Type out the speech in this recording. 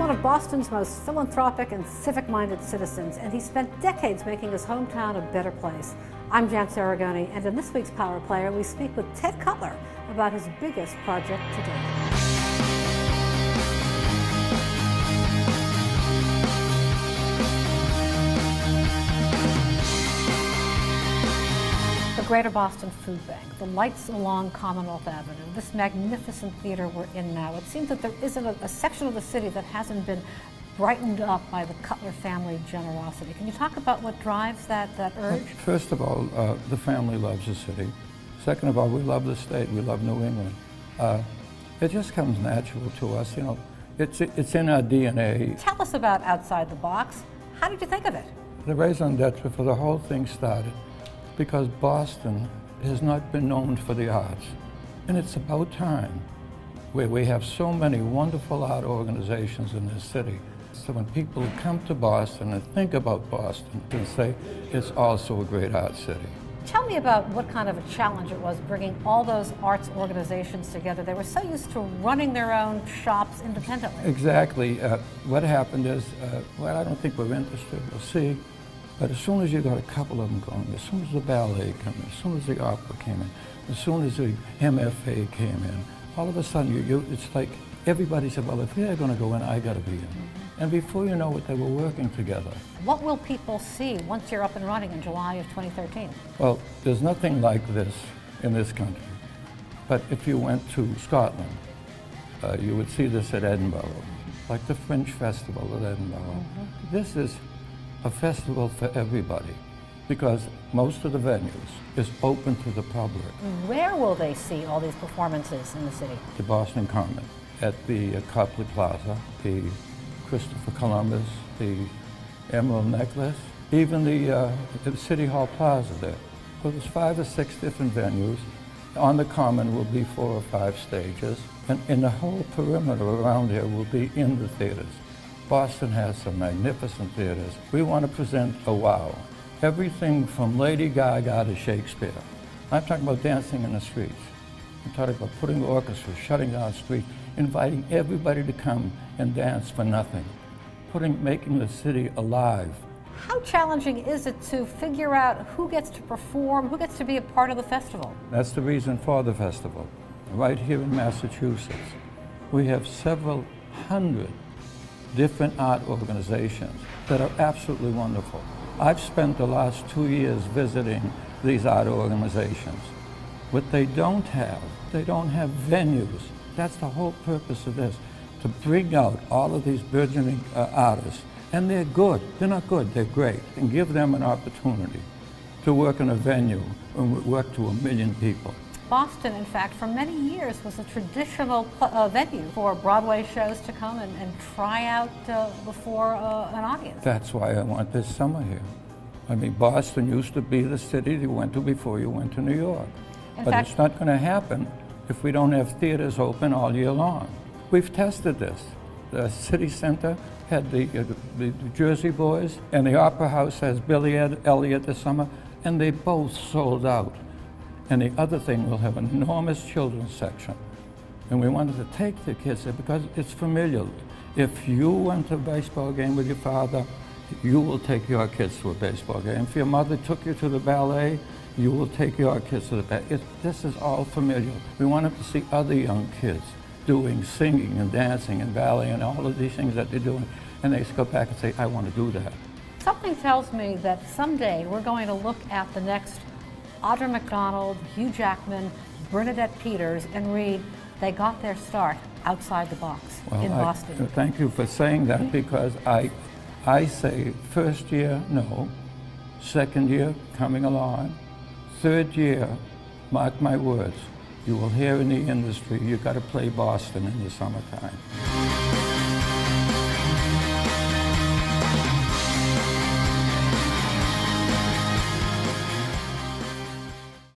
one of Boston's most philanthropic and civic-minded citizens, and he spent decades making his hometown a better place. I'm Jan Aragoni, and in this week's Power Player, we speak with Ted Cutler about his biggest project to date. The Greater Boston Food Bank, the lights along Commonwealth Avenue, this magnificent theater we're in now. It seems that there isn't a section of the city that hasn't been brightened up by the Cutler family generosity. Can you talk about what drives that urge? First of all, the family loves the city. Second of all, we love the state. We love New England. It just comes natural to us. You know, it's in our DNA. Tell us about Outside the Box. How did you think of it? The raison d'etre for the whole thing started because Boston has not been known for the arts. And it's about time, where we have so many wonderful art organizations in this city. So when people come to Boston and think about Boston, they say it's also a great art city. Tell me about what kind of a challenge it was bringing all those arts organizations together. They were so used to running their own shops independently. Exactly. What happened is, well, I don't think we're interested, we'll see. But as soon as you got a couple of them going, as soon as the ballet came in, as soon as the opera came in, as soon as the MFA came in, all of a sudden it's like everybody said, well, if they're going to go in, I got to be in. And before you know it, they were working together. What will people see once you're up and running in July of 2013? Well, there's nothing like this in this country. But if you went to Scotland, you would see this at Edinburgh, like the Fringe Festival at Edinburgh. This is a festival for everybody, because most of the venues is open to the public. Where will they see all these performances in the city? The Boston Common, at the Cutler Plaza, the Christopher Columbus, the Emerald Necklace, even the City Hall Plaza there. So there's 5 or 6 different venues. On the Common will be 4 or 5 stages, and the whole perimeter around here will be in the theaters. Boston has some magnificent theaters. We want to present a wow. Everything from Lady Gaga to Shakespeare. I'm talking about dancing in the streets. I'm talking about putting orchestras, shutting down streets, inviting everybody to come and dance for nothing, making the city alive. How challenging is it to figure out who gets to perform, who gets to be a part of the festival? That's the reason for the festival. Right here in Massachusetts, we have several hundred different art organizations that are absolutely wonderful. I've spent the last 2 years visiting these art organizations. What they don't have venues. That's the whole purpose of this, to bring out all of these burgeoning artists. And they're good. They're not good, they're great. And give them an opportunity to work in a venue and work to 1 million people. Boston, in fact, for many years was a traditional venue for Broadway shows to come and try out before an audience. That's why I want this summer here. I mean, Boston used to be the city you went to before you went to New York. But it's not going to happen if we don't have theaters open all year long. We've tested this. The City Center had the Jersey Boys, and the Opera House has Billy Elliot this summer, and they both sold out. And the other thing, we'll have an enormous children's section. And we wanted to take the kids there because it's familiar. If you went to a baseball game with your father, you will take your kids to a baseball game. If your mother took you to the ballet, you will take your kids to the ballet. This is all familiar. We wanted to see other young kids doing singing and dancing and ballet and all of these things that they're doing. And they go back and say, I want to do that. Something tells me that someday we're going to look at the next Audra McDonald, Hugh Jackman, Bernadette Peters, and read, they got their start outside the box in Boston. Thank you for saying that, because I say first year, no. Second year, coming along. Third year, mark my words, you will hear in the industry, you've got to play Boston in the summertime.